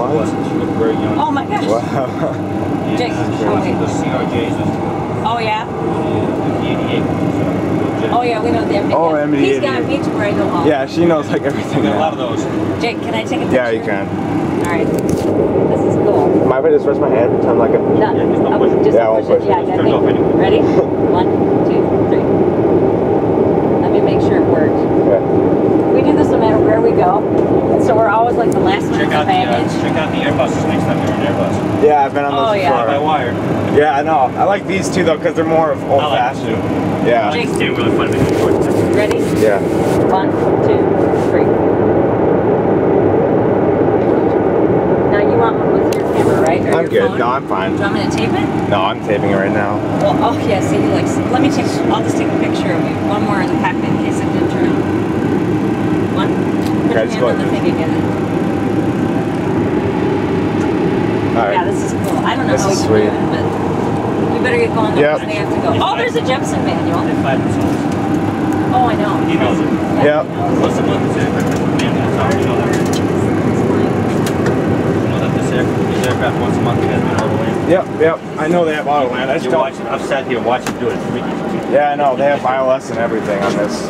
What? wasn't. She looked very young. Oh my gosh. Wow. Jake, The CRJs. oh yeah? The 88. Oh yeah, we know the MD. Oh, MD. He's got me to where I go home. Yeah, she knows like everything. We got a lot of those. Jake, can I take a picture? Yeah, you can. Alright. This is cool. Mind if I just rest my hand? Pretend like I'm... No, Yeah, just don't push it. just Yeah, I don't won't push it. push it. Yeah, Just I turn it off think. anyway. Ready? 1, 2, 3. Let me make sure it works. Okay. We do this no matter where we go. So we're always like the last one Check to out the baggage. Airbuses next time you're on Airbus. Yeah, I've been on those yeah. before. By wire. Yeah, I know. I like these two though because they're more of old-fashioned. Yeah. Jake. It's really fun to make. Ready? Yeah. 1, 2, 3. Now you want one with your camera, right? Or I'm your good. phone? No, I'm fine. Do you want me to tape it? No, I'm taping it right now. Well, oh yeah, see, like, let me take, I'll just take a picture of you. One more in the cockpit in case it didn't turn on. One. Put your Okay, hand on the thing again. Alright. Yeah, this is cool. I don't know This how we is can sweet. do it, but you better get going Yep. because they have to go. Oh, there's a Jepson manual. It's 5 results. Oh, I know. He knows it. Yep. What's the month is aircraft? That's how you know that. You know that these aircraft once a month has been all the way. Yep. I know they have auto land. I just You don't... watch it. I've sat here watching do it. It's freaky. Yeah, I know. They have iOS and everything on this.